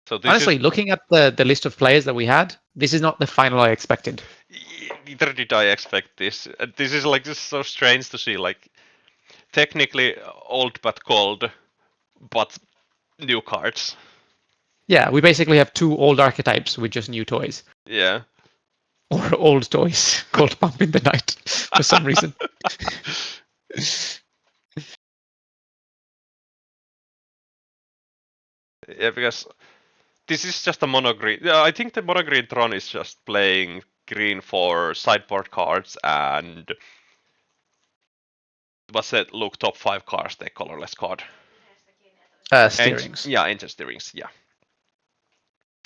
So this Honestly, looking at the list of players that we had, this is not the final I expected. neither did I expect this. This is like just so strange to see. Like technically old but cold, but new cards. Yeah, we basically have two old archetypes with just new toys. Yeah. Or old toys called Pump in the Night for some reason. Yeah, because this is just a mono green. Yeah, I think the mono green Tron is just playing green for sideboard cards and what's that? Look, top 5 cards, the colorless card. Steerings. Yeah, engine steerings. Yeah.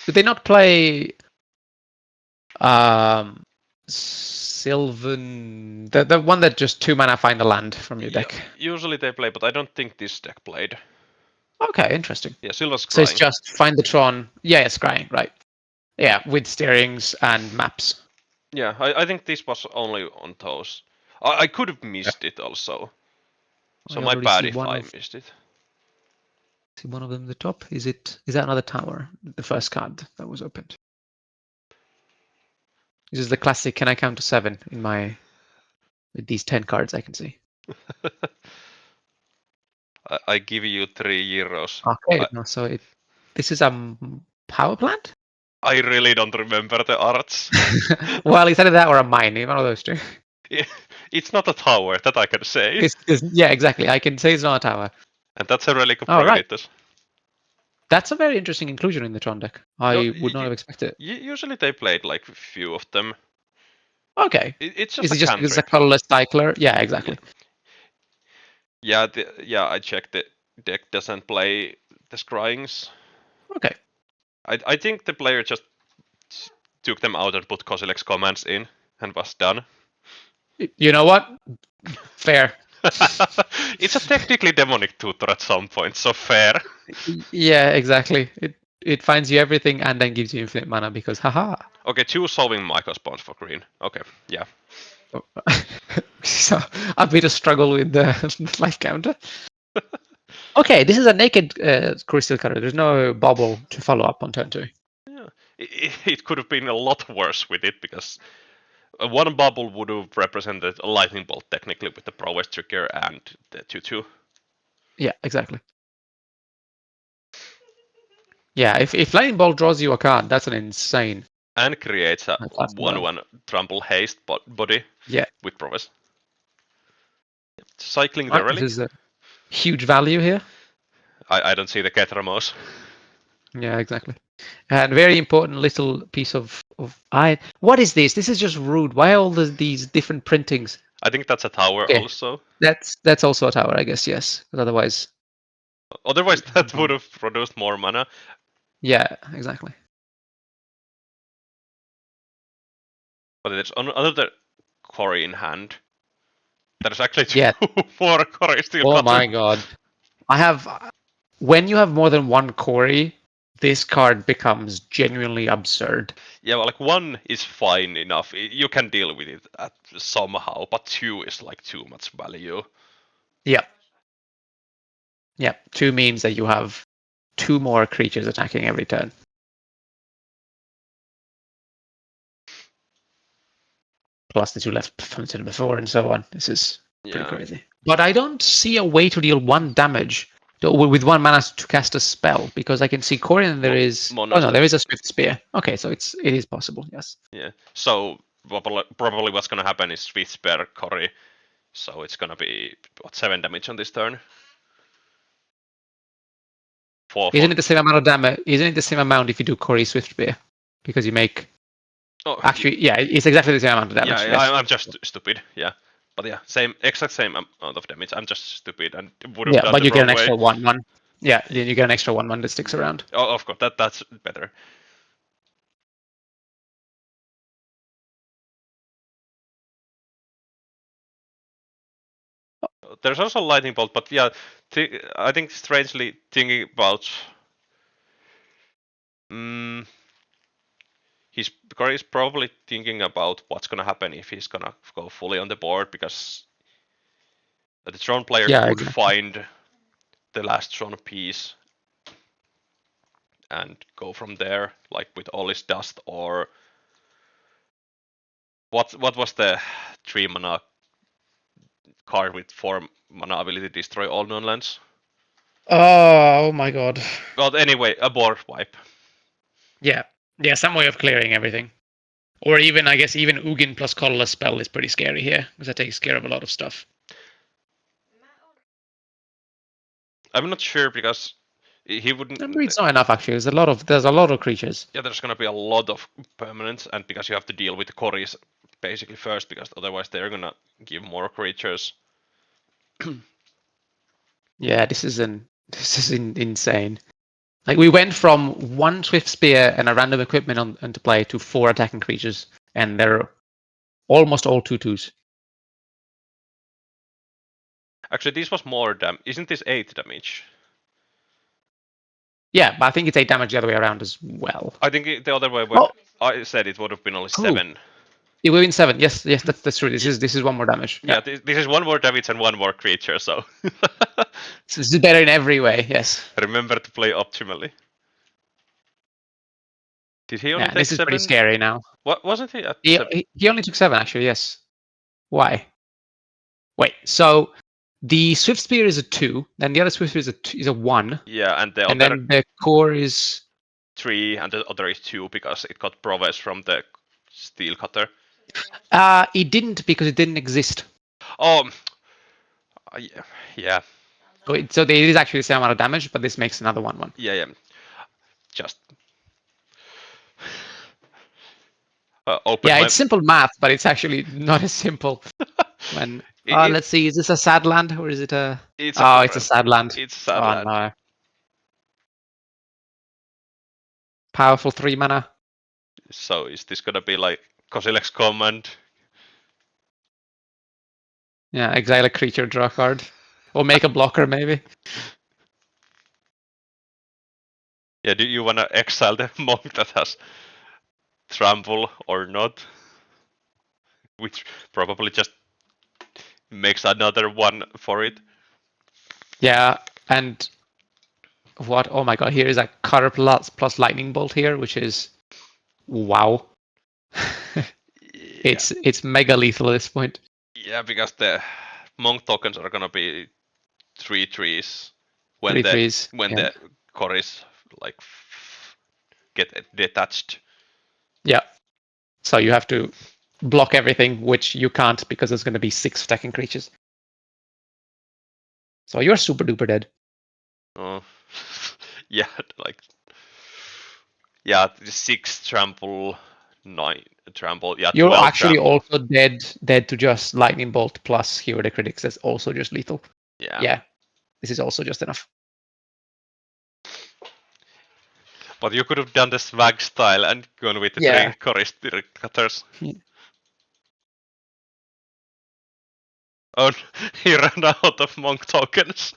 Did they not play Sylvan, the one that just 2 mana find a land from your deck? Usually they play, but I don't think this deck played. Okay, interesting. Yeah, Sylvan's So it's Scrying. just find the Tron. Yeah, scrying, right? Yeah, with steerings and maps. Yeah, I think this was only on those. I could have missed it also. So I my already bad see if I missed it. See one of them at the top. Is that another tower? The first card that was opened. This is the classic. Can I count to 7 in my with these 10 cards I can see? I give you €3. Okay, no, so this is a power plant. I really don't remember the arts. Well, it's either that or a mine. One of those two. It's not a tower, that I can say. Yeah, exactly. I can say it's not a tower. And that's a relic of Oh, right. Progenitus. That's a very interesting inclusion in the Tron deck. I would not have expected it. Usually they played like a few of them. Okay. It's just Is a it just because it's a cantrip. colorless cycler? Yeah, exactly. Yeah, I checked the deck doesn't play the scryings. Okay. I think the player just took them out and put Kozilek's commands in and was done. You know what? Fair. It's a technically demonic tutor at some point, so fair. Yeah, exactly. It finds you everything and then gives you infinite mana because haha. Okay, 2 solving Michael spawns for green. Okay, yeah. So a bit of struggle with the life counter. Okay, this is a naked crystal cutter. There's no bubble to follow up on turn 2. Yeah, it could have been a lot worse with it because one bubble would have represented a lightning bolt technically with the prowess trigger and the 2/2. Yeah, exactly. Yeah, if lightning bolt draws you a card, that's an insane. And creates a 1/1 trample haste body. Yeah. With prowess. Cycling the relic. This is a huge value here. I don't see the Ketramos. Yeah, exactly. And very important little piece of iron. What is this? This is just rude. Why all these different printings? I think that's a tower also. That's also a tower, I guess, yes. Because otherwise that would have produced more mana. Yeah, exactly. But there's another quarry in hand. There's actually 2 Yeah. more quarries still. Oh my god. When you have more than one quarry, this card becomes genuinely absurd. Yeah, well, like 1 is fine enough. You can deal with it somehow, but 2 is like too much value. Yeah. Yeah. 2 means that you have 2 more creatures attacking every turn. Plus the 2 left from the turn before and so on. This is pretty crazy. But I don't see a way to deal 1 damage with 1 mana to cast a spell, because I can see Corian there is... Oh no, there is a Swift Spear. Okay, so it is possible, yes. Yeah, so probably what's gonna happen is Swift Spear Cory, so it's gonna be, 7 damage on this turn? Isn't it the same amount of damage? Isn't it the same amount if you do Cory Swift Spear? Because you make... Actually, yeah, it's exactly the same amount of damage. Yeah, yes. I'm just stupid, yeah. But yeah, exact same amount of damage. I'm just stupid and would have done but the you get an way. extra 1/1. Yeah, then you get an extra 1/1 that sticks around. Oh, of course, that's better. There's also lightning bolt, but yeah, I think strangely thinking about he's probably thinking about what's gonna happen if he's gonna go fully on the board, because the Tron player could find the last Tron piece and go from there, like with all his dust, or what was the 3 mana card with 4 mana ability destroy all non-lands? Oh my god. But anyway, a board wipe. Yeah. Yeah, some way of clearing everything. Or even, I guess, even Ugin plus Colorless Spell is pretty scary here, because that takes care of a lot of stuff. I'm not sure because he wouldn't. It's not enough actually. There's a lot of creatures. Yeah, there's gonna be a lot of permanents, and because you have to deal with the Coris basically first, because otherwise they're gonna give more creatures. Yeah, this is insane. Like we went from 1 Swift Spear and a random equipment into play to 4 attacking creatures, and they're almost all 2/2s. Actually, this was more damage. Isn't this 8 damage? Yeah, but I think it's 8 damage the other way around as well. I think the other way. I said it would have been only 7. It would have been 7. Yes, that's true. This is 1 more damage. Yeah, this is 1 more damage and 1 more creature. So this is better in every way. Yes. Remember to play optimally. Did he only take this 7? is pretty scary now. What wasn't he at 7? He only took 7 actually. Yes. Why? Wait. So the Swift Spear is a 2. Then the other Swift Spear is a 1. Yeah, and then the core is 3, and the other is 2 because it got Proves from the Steel Cutter. It didn't because it didn't exist. Oh, yeah. So it is actually the same amount of damage, but this makes another 1/1. Yeah. Just. It's simple math, but it's actually not as simple. When let's see, is this a sad land or is it a? It's a sad land. It's sad land. No. Powerful 3 mana. So is this gonna be like Kozilek's Command? Yeah, exile a creature, draw a card, or make a blocker maybe. Yeah, do you wanna exile the monk that has trample or not? Which probably just makes another 1 for it. Yeah, and what? Oh my god! Here is a Cutter plus Lightning Bolt here, which is wow. It's mega lethal at this point. Yeah, because the monk tokens are gonna be 3/3s when the Coris like get detached. Yeah. So you have to block everything, which you can't because there's going to be 6 attacking creatures. So you're super duper dead. Oh, yeah, 6 trample, 9 trample. Yeah, you're actually also dead to just Lightning Bolt plus Hero the Critics. That's also just lethal. Yeah. This is also just enough. But you could have done the swag style and gone with the 3 Coris Cutters. Yeah. Oh, he ran out of monk tokens.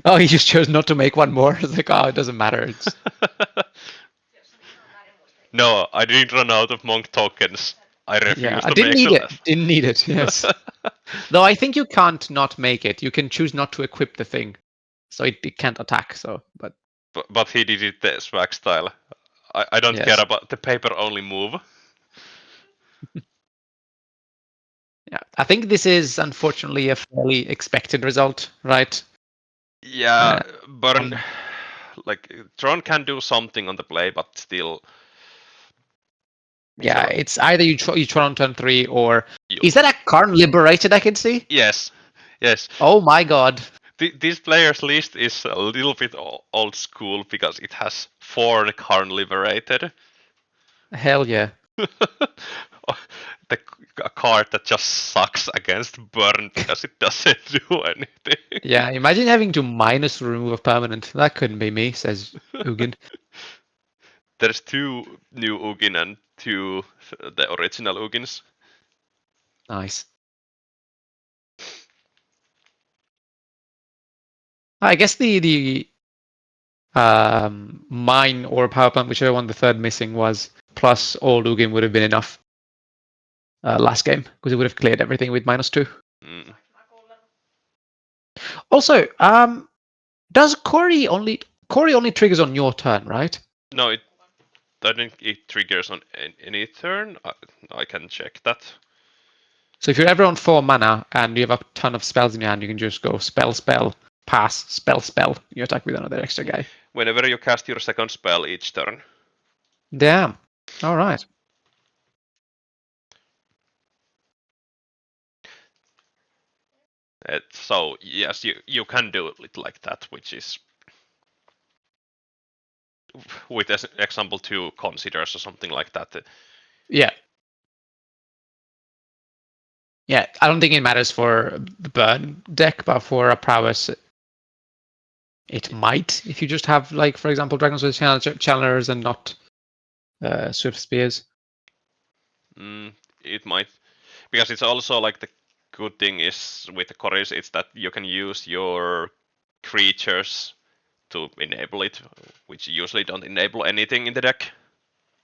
Oh, he just chose not to make 1 more. It's like, it doesn't matter. No, I didn't run out of monk tokens. I refused to didn't need it. Didn't need it, yes. Though I think you can't not make it. You can choose not to equip the thing. So it can't attack, But he did it the swag style. I don't care about the paper only move. Yeah, I think this is unfortunately a fairly expected result, right? Yeah, Burn, Tron can do something on the play, but still. Yeah, it's either you Tron on turn 3 or is that a Karn Liberated I can see? Yes. Oh my god. This player's list is a little bit old school because it has 4 Karn Liberated. Hell yeah. A card that just sucks against Burn because it doesn't do anything. Yeah, imagine having to minus remove a permanent. That couldn't be me, says Ugin. There's 2 new Ugin and 2 the original Ugins. Nice. I guess the mine or power plant, whichever one the third missing was, plus old Ugin would have been enough last game because it would have cleared everything with -2. Also, does Cori only Cory only triggers on your turn, right? No, I think it triggers on any turn. I can check that. So if you're ever on 4 mana and you have a ton of spells in your hand, you can just go spell, spell, pass, spell, spell. You attack with another extra guy. Whenever you cast your second spell each turn. Damn. All right. So yes, you can do it like that, which is with example 2 considers or something like that. Yeah. Yeah, I don't think it matters for the burn deck, but for a prowess, it might. If you just have, like, for example, Dragons with Challengers and not Swift Spears. It might, because it's also like the good thing is with the Coris, it's that you can use your creatures to enable it, which usually don't enable anything in the deck.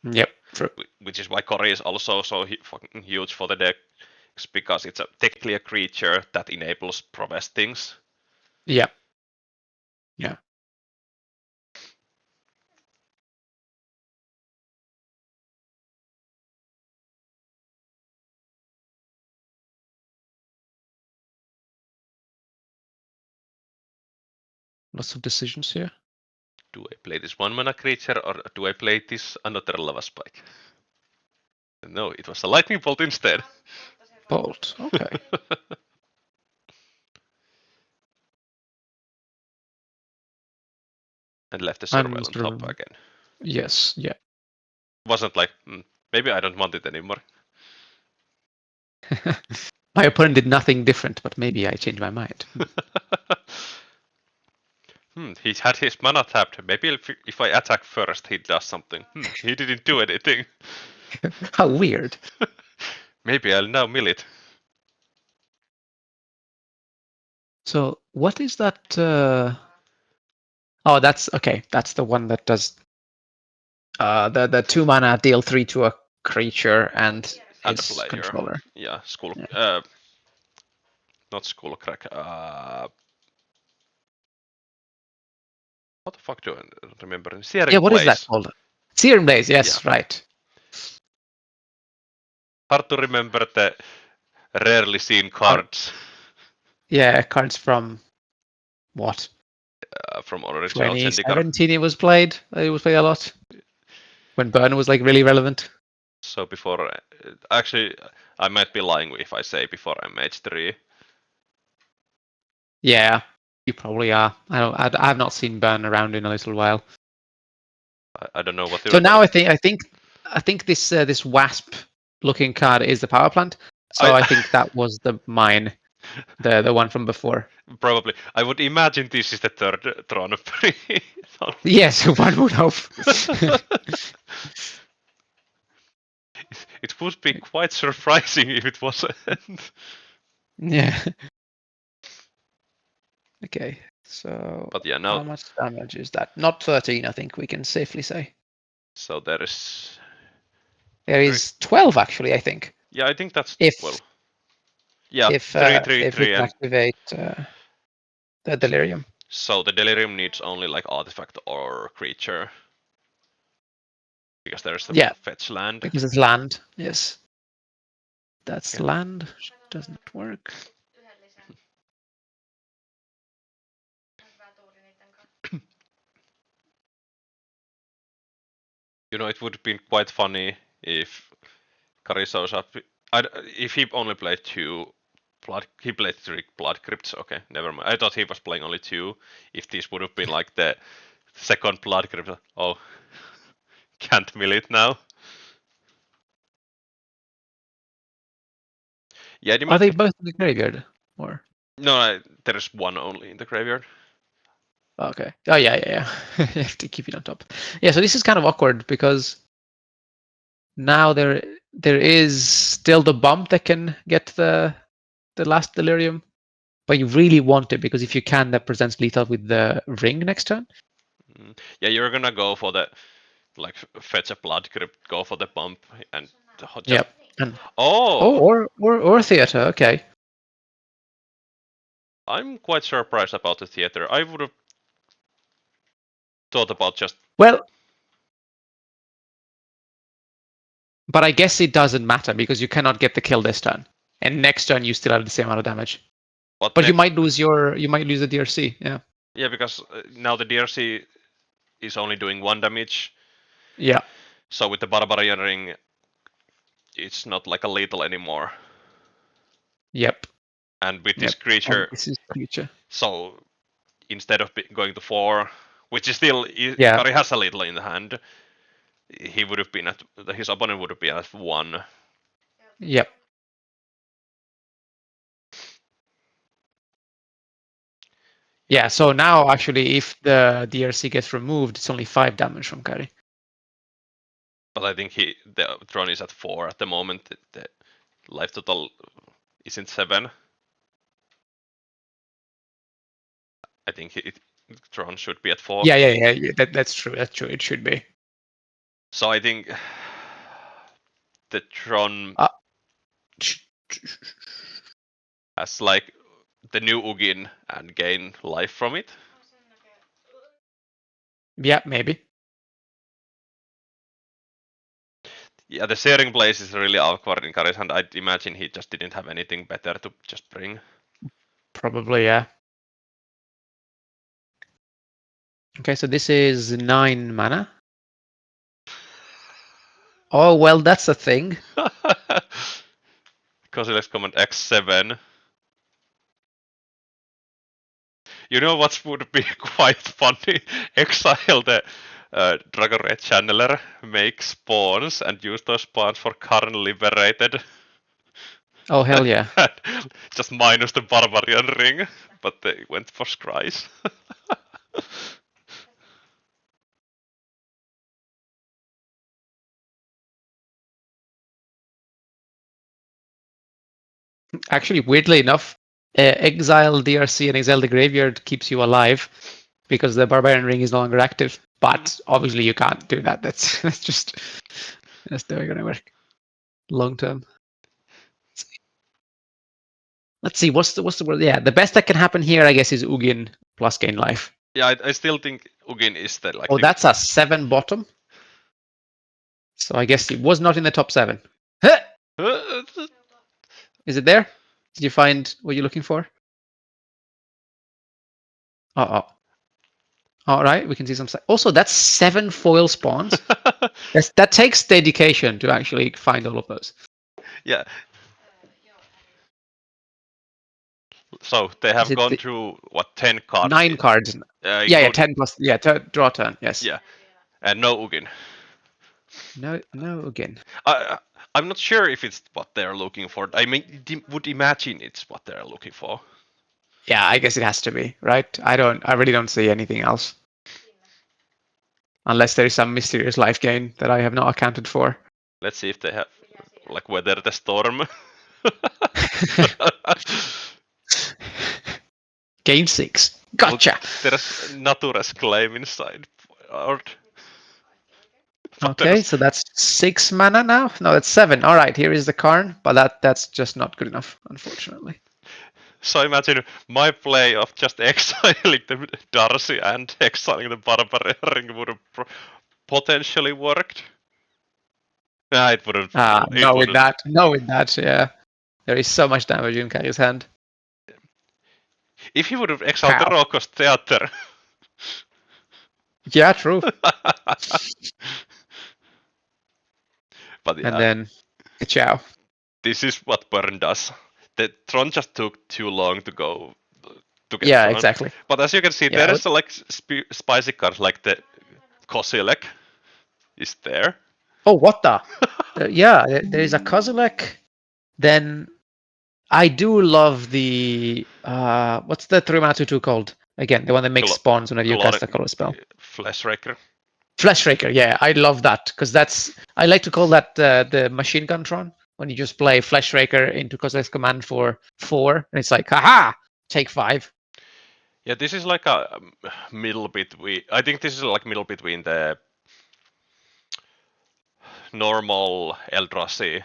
Yep. Which is why Cory is also so fucking huge for the deck, because it's technically a creature that enables prowess things. Yeah. Yeah. Lots of decisions here. Do I play this 1 mana creature or do I play this another lava spike? No, it was a lightning bolt instead. Bolt. Okay. And left the surveil on top again. Yes. Yeah. Wasn't like, maybe I don't want it anymore. My opponent did nothing different, but maybe I changed my mind. He had his mana tapped. Maybe if I attack first, he does something. He didn't do anything. How weird. Maybe I'll now mill it. So what is that? Oh, that's okay. That's the one that does the 2 mana deal 3 to a creature and its controller. Yeah, not Skullcrack. What the fuck do I remember? Yeah, what is that called? Searing Blaze, yes, yeah. Right. Hard to remember the rarely seen cards. Yeah, cards from what? From original 2017 it was played. It was played a lot. When Burn was like really relevant. So before, actually, I might be lying if I say before MH3. Yeah, you probably are. I've not seen Burn around in a little while. I don't know what. So now I think this wasp looking card is the power plant. So I think that was the mine, the one from before. Probably, I would imagine this is the third Throne of Breath. Yes, one would hope. It would be quite surprising if it wasn't. Yeah. Okay, so but yeah, now how much damage is that? Not 13, I think we can safely say. So there is 12 actually, I think. Yeah, I think that's 12. Yeah, if we can activate the Delirium. So the Delirium needs only like artifact or creature. Because there's the fetch land. Because it's land, yes. That's land. Doesn't work. You know, it would have been quite funny if Kari shows up. If he only played 2 blood, he played 3 blood crypts. Okay, never mind. I thought he was playing only 2. If this would have been like the second blood crypt, oh, can't mill it now. Yeah, are they both in the graveyard or? No, there is one only in the graveyard. Okay. Oh yeah. You have to keep it on top. Yeah, so this is kind of awkward because now there is still the bump that can get the last Delirium, but you really want it because if you can, that presents lethal with the ring next turn. Yeah, you're gonna go for the fetch a blood crypt, go for the bump, and just... Yep. And or theater. Okay. I'm quite surprised about the theater. I would have thought about just Well, but I guess it doesn't matter because you cannot get the kill this turn, and next turn you still have the same amount of damage. But you might lose the DRC. Yeah. Yeah, because now the DRC is only doing 1 damage. Yeah. So with the Barbarian Ring, it's not like a lethal anymore. Yep. And with this creature, so instead of going to 4, which is still Kari has a lethal in the hand, he would have been at his opponent would have been at 1. Yep. Yeah, so now actually if the DRC gets removed, it's only 5 damage from Kari. But I think the Tron is at 4 at the moment. The life total isn't 7. I think Tron should be at 4. Yeah. That's true. That's true. It should be. So I think the Tron as like the new Ugin and gain life from it. Yeah, maybe. Yeah, the sharing place is really awkward in Kari's hand. I'd imagine he just didn't have anything better to just bring. Probably, yeah. Okay, so this is 9 mana. Oh, well, that's a thing. Kozilek's command X7. You know what would be quite funny? Exile the Dragon Red Channeler, make spawns, and use those spawns for Karn Liberated. Oh, hell yeah. Just minus the Barbarian Ring, but they went for Scries. Actually, weirdly enough, Exile DRC and Exile the Graveyard keeps you alive because the Barbarian Ring is no longer active. But obviously you can't do that. That's never gonna work long term. Let's see, what's the word? Yeah, the best that can happen here, I guess, is Ugin plus gain life. Yeah, I still think Ugin is the like. Oh, that's a 7 bottom. So I guess it was not in the top 7. Is it there? Did you find what you're looking for? All right, we can see some. Also, that's 7 foil spawns. That takes dedication to actually find all of those. Yeah. So they have gone through what 10 cards? 9 cards. Yeah, 10 plus. Yeah, draw turn. Yes. Yeah, and no Ugin. No Ugin. I'm not sure if it's what they're looking for. I mean, would imagine it's what they're looking for. Yeah, I guess it has to be, right? I really don't see anything else. Unless there is some mysterious life gain that I have not accounted for. Let's see if they have, like, weather the storm. Gain 6. Gotcha. There's Natura's claim inside. Okay, so that's 6 mana now. No, that's 7. All right, here is the Karn, but that's just not good enough, unfortunately. So imagine my play of just exiling the Darcy and exiling the Barbarian Ring would have potentially worked. Nah, it wouldn't. No, with that, yeah. There is so much damage in Kari's hand. If he would have exiled the Rokos Theater. Yeah, true. But yeah. And then, ciao. This is what Burn does. The Tron just took too long to go to get Yeah, Tron. exactly. But as you can see, there is like spicy cards like the Kozilek is there. Oh, what the? Yeah, there is a Kozilek. Then I do love the what's the 3-mana 2/2 called again? The one that makes spawns whenever you cast a color spell. Fleshraker. Fleshraker, yeah, I love that because I like to call that the machine gun Tron. When you just play Fleshraker into Kozilek's command for 4, and it's like, haha, take 5. Yeah, this is like a middle between. I think this is like middle between the normal Eldrazi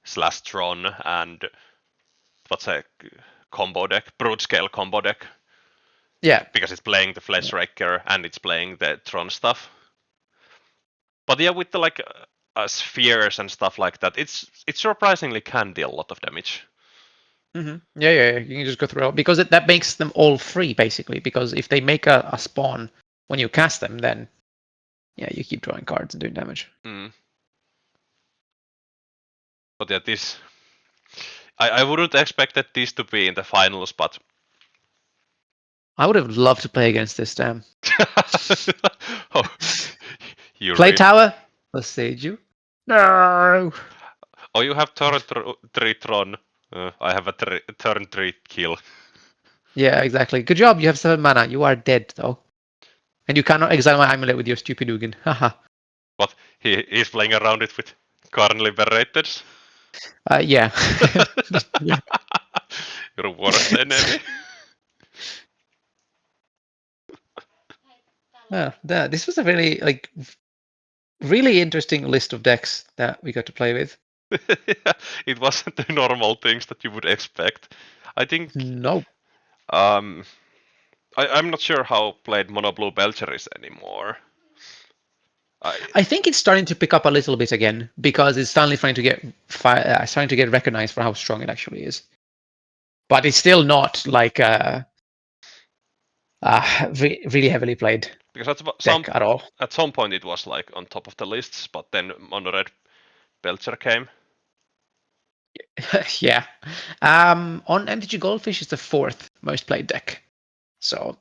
/ Tron and what's a combo deck, brood scale combo deck. Yeah. Because it's playing the Fleshraker and it's playing the Tron stuff. But yeah, with the like spheres and stuff like that, it surprisingly can deal a lot of damage. Yeah. You can just go through because that makes them all free basically. Because if they make a spawn when you cast them, then yeah, you keep drawing cards and doing damage. But yeah, this I wouldn't expected this to be in the finals, but I would have loved to play against this. Damn. Oh, you Play really... tower. Let's sage you. No. Oh, you have turn 3 Tron. I have a turn 3 kill. Yeah, exactly. Good job. You have 7 mana. You are dead though, and you cannot exile my amulet with your stupid Ugin. Haha. But he's playing around it with Karn Liberators. Yeah. Your worst enemy. This was a really interesting list of decks that we got to play with. It wasn't the normal things that you would expect. I think. No. I'm not sure how played Mono Blue Belcher is anymore. I think it's starting to pick up a little bit again because it's finally starting to get recognized for how strong it actually is. But it's still not like really heavily played because deck at all. At some point it was like on top of the lists, but then Mono Red Belcher came. Yeah. On MTG Goldfish, it's the 4th most played deck. So